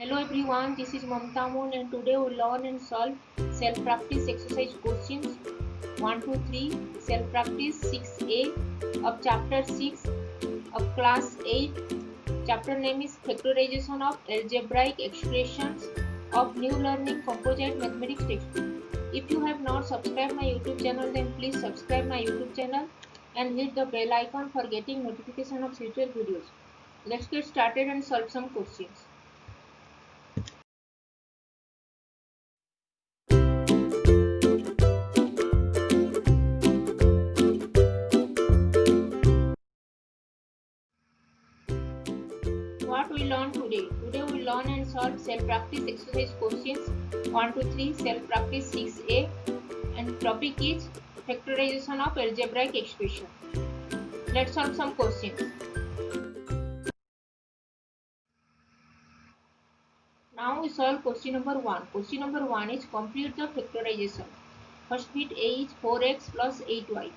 Hello everyone, this is Mamta Moon and today we'll learn and solve self-practice exercise questions 1 to 3, self-practice 6a of chapter 6 of class 8. Chapter name is Factorization of Algebraic Expressions of New Learning Composite Mathematics Textbook. If you have not subscribed my YouTube channel, then please subscribe my YouTube channel and hit the bell icon for getting notification of future videos. Let's get started and solve some questions. What we learn today? Today we learn and solve self-practice exercise questions 1 to 3, self-practice 6a, and topic is factorization of algebraic expression. Let's solve some questions. Now we solve question number 1. Question number 1 is complete the factorization. First bit A is 4x plus 8y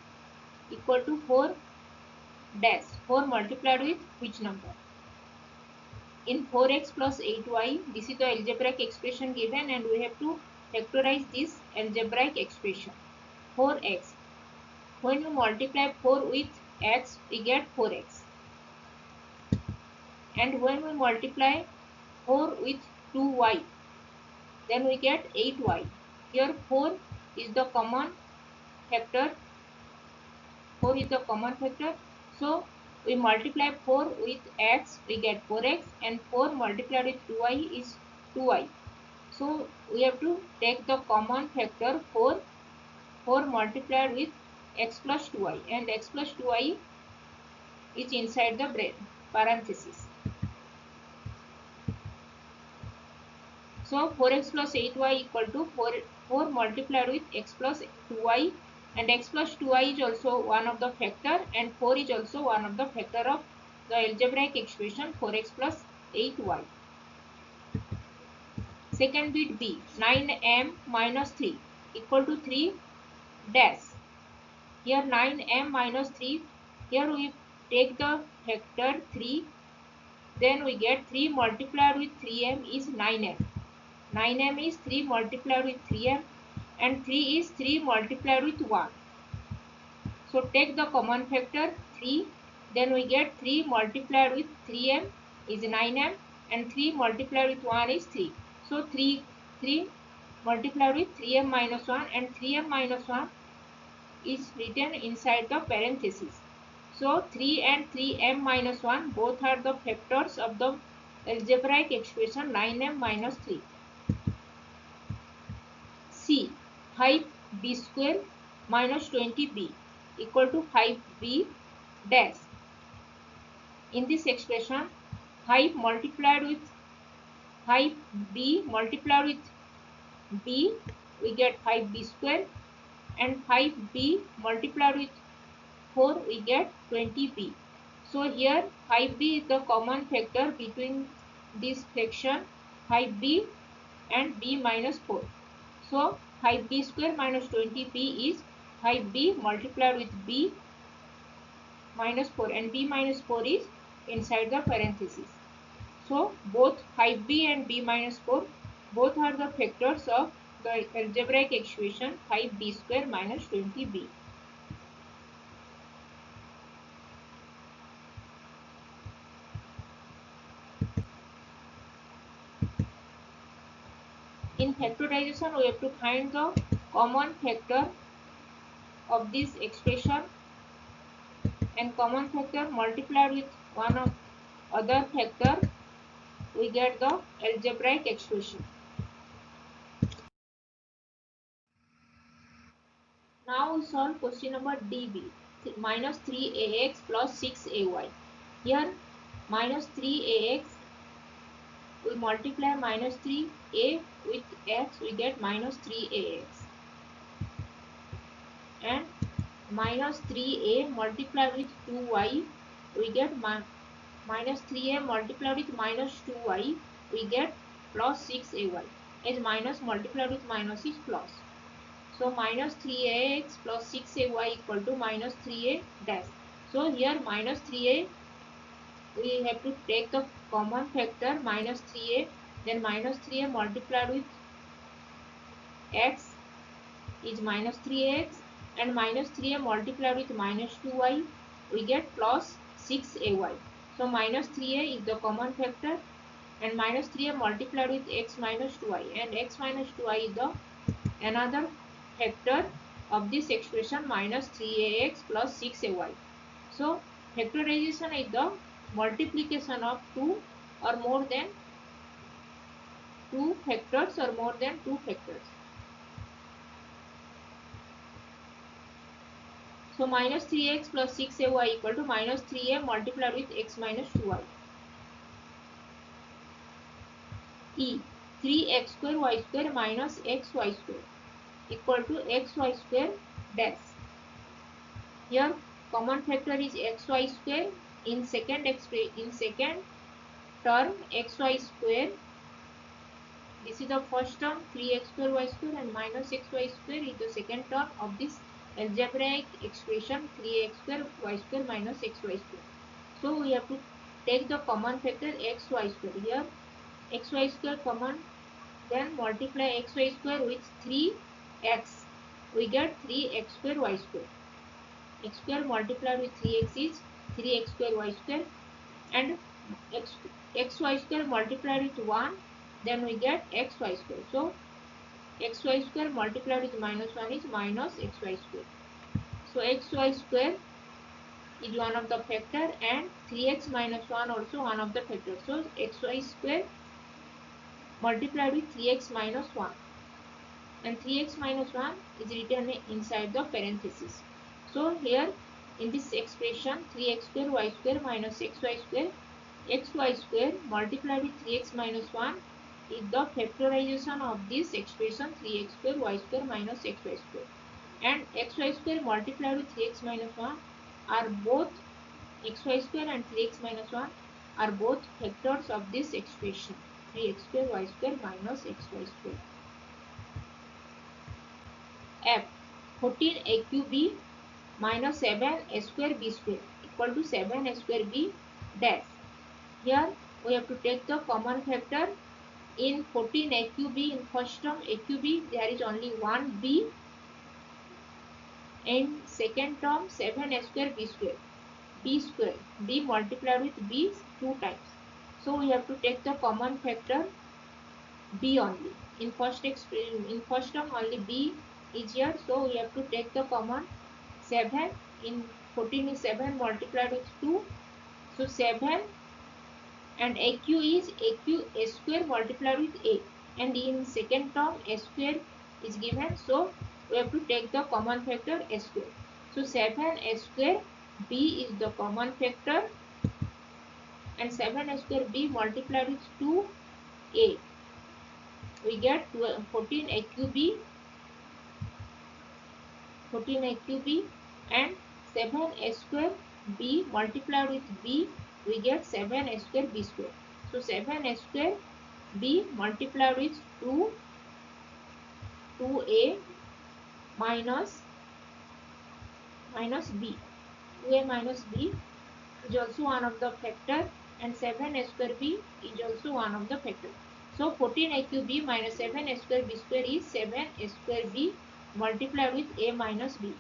equal to 4 dash 4 multiplied with which number? In 4x plus 8y, this is the algebraic expression given and we have to factorize this algebraic expression. 4x. When we multiply 4 with x, we get 4x. And when we multiply 4 with 2y, then we get 8y. Here 4 is the common factor. 4 is the common factor. So we multiply 4 with x, we get 4x, and 4 multiplied with 2y is 2y. So we have to take the common factor 4 multiplied with x plus 2y, and x plus 2y is inside the parenthesis. So 4x plus 8y equal to 4 multiplied with x plus 2y, and x plus 2y is also one of the factor and 4 is also one of the factor of the algebraic expression 4x plus 8y. Second bit B, 9m minus 3 equal to 3 dash. Here 9m minus 3, here we take the factor 3, then we get 3 multiplied with 3m is 9m. 9m is 3 multiplied with 3m and 3 is 3 multiplied with 1. So take the common factor 3, then we get 3 multiplied with 3m is 9m and 3 multiplied with 1 is 3. So 3 multiplied with 3m minus 1 and 3m minus 1 is written inside the parenthesis. So 3 and 3m minus 1 both are the factors of the algebraic expression 9m minus 3. C, 5b square minus 20b equal to 5b dash. In this expression, 5 multiplied with 5b multiplied with b, we get 5b square, and 5b multiplied with 4, we get 20b. So here 5b is the common factor between this fraction 5b and b minus 4. So 5b square minus 20b is 5b multiplied with b minus 4, and b minus 4 is inside the parenthesis. So both 5b and b minus 4 both are the factors of the algebraic expression 5b square minus 20b. In factorization, we have to find the common factor of this expression, and common factor multiplied with one of other factor, we get the algebraic expression. Now we solve question number DB, minus 3ax plus 6ay. Here minus 3ax, we multiply minus 3a with x, we get minus 3ax. And minus 3a multiplied with 2y, we get minus 3a multiplied with minus 2y, we get plus 6ay. As minus multiplied with minus is plus. So minus 3ax plus 6ay equal to minus 3a dash. So here minus 3a, we have to take the common factor minus 3a then minus 3a multiplied with x is minus 3x, and minus 3a multiplied with minus 2y, we get plus 6ay. So minus 3a is the common factor, and minus 3a multiplied with x minus 2y, and x minus 2y is the another factor of this expression minus 3ax plus 6ay. So factorization is the multiplication of two or more than two factors or more than two factors. So minus 3x plus 6ay equal to minus 3a multiplied with x minus 2y. E 3x square y square minus xy square equal to xy square dash. Here common factor is xy square. In second term xy square, this is the first term 3x square y square, and minus xy square is the second term of this algebraic expression 3x square y square minus xy square. So we have to take the common factor xy square. Here xy square common, then multiply xy square with 3x, we get 3x square y square. X square multiplied with 3x is 3x square y square, and xy square multiplied with 1, then we get xy square. So xy square multiplied with minus 1 is minus xy square. So xy square is one of the factor, and 3x minus 1 also one of the factor. So xy square multiplied with 3x minus 1, and 3x minus 1 is written inside the parenthesis. So here in this expression 3x square y square minus xy square multiplied with 3x minus 1 is the factorization of this expression 3x square y square minus xy square, and xy square multiplied with 3x minus 1 are both xy square and 3x minus 1 are both factors of this expression 3x square y square minus xy square. F 14 a cube b minus 7 a square b square equal to 7 a square b dash. Here we have to take the common factor. In 14 a cube b, in first term a cube b, there is only one b. In second term 7 a square b square. B multiplied with b two times. So we have to take the common factor b only. In first term only b is here, so we have to take the common 7. In 14 is 7 multiplied with 2, so 7, and aq is a square multiplied with a, and in second term a square is given, so we have to take the common factor a square. So 7 a square b is the common factor, and 7 a square b multiplied with 2a, we get 14 a cube b, and 7 a square b multiplied with b, we get 7 a square b square. So 7 a square b multiplied with 2a minus b. 2a minus b is also one of the factor, and 7 a square b is also one of the factor. So 14 a cube b minus 7 a square b square is 7 a square b multiplied with a minus b.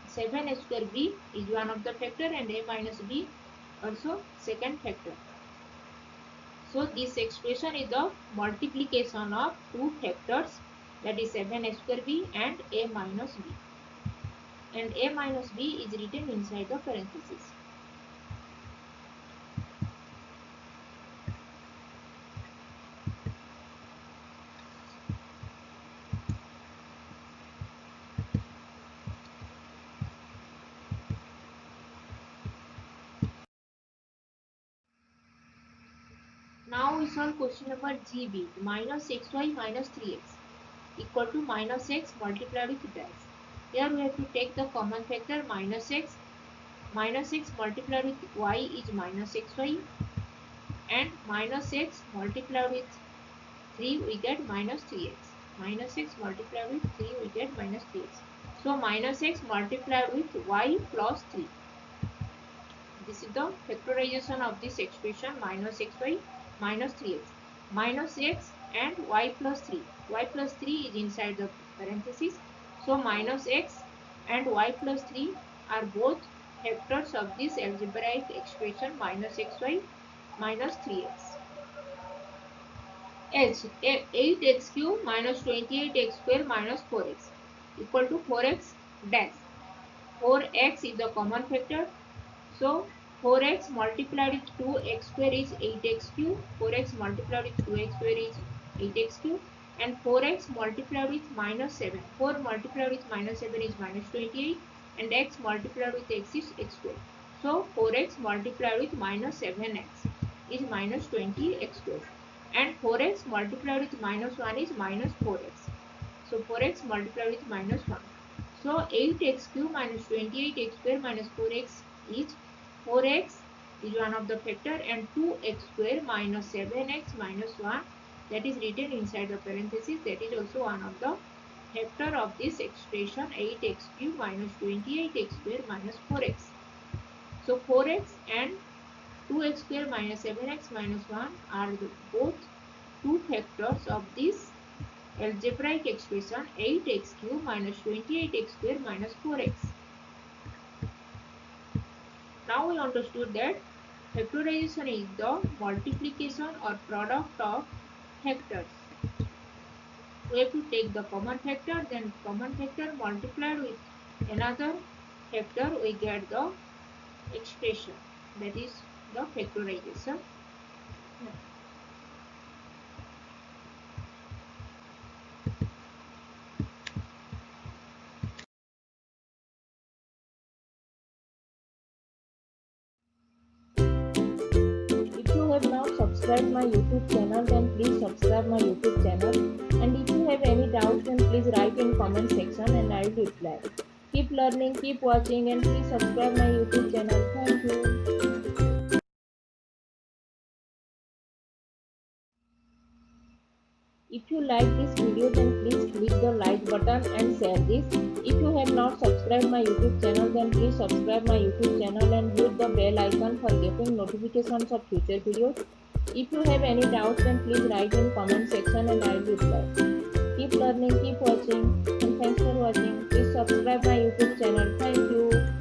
7 a square b is one of the factor, and a minus b also second factor. So this expression is the multiplication of two factors, that is 7 a square b and a minus b, and a minus b is written inside the parenthesis. Now we solve question number GB. Minus xy minus 3x equal to minus x multiplied with dash. Here we have to take the common factor minus x. Minus x multiplied with y is minus xy, and minus x multiplied with 3 we get minus 3x. Minus x multiplied with 3 we get minus 3x. So minus x multiplied with y plus 3. This is the factorization of this expression minus xy minus 3x. Minus x and y plus 3. Y plus 3 is inside the parenthesis. So minus x and y plus 3 are both factors of this algebraic expression minus xy minus 3x. H 8x cube minus 28x square minus 4x equal to 4x dash. 4x is the common factor. So 4x multiplied with 2x square is 8x cube. 4x multiplied with 2x square is 8x cube. And 4x multiplied with minus 7. 4 multiplied with minus 7 is minus 28. And x multiplied with x is x square. So 4x multiplied with minus 7x is minus 20x square. And 4x multiplied with minus 1 is minus 4x. So 4x multiplied with minus 1. So 8x cube minus 28x square minus 4x is 4x is one of the factor, and 2x square minus 7x minus 1 that is written inside the parenthesis, that is also one of the factor of this expression 8x cube minus 28x square minus 4x. So 4x and 2x square minus 7x minus 1 are both two factors of this algebraic expression 8x cube minus 28x square minus 4x. Now we understood that factorization is the multiplication or product of factors. We have to take the common factor, then common factor multiplied with another factor, we get the expression, that is the factorization. If you have not subscribed my YouTube channel, then please subscribe my YouTube channel. And if you have any doubts, then please write in comment section and I will reply. Keep learning, keep watching, and please subscribe my YouTube channel. Thank you. If you like this video, then please click the like button and share this. If you have not subscribed my YouTube channel, then please subscribe my YouTube channel and hit the bell icon for getting notifications of future videos. If you have any doubts, then please write in comment section and I will reply. Keep learning, keep watching, and thanks for watching. Please subscribe my YouTube channel. Thank you.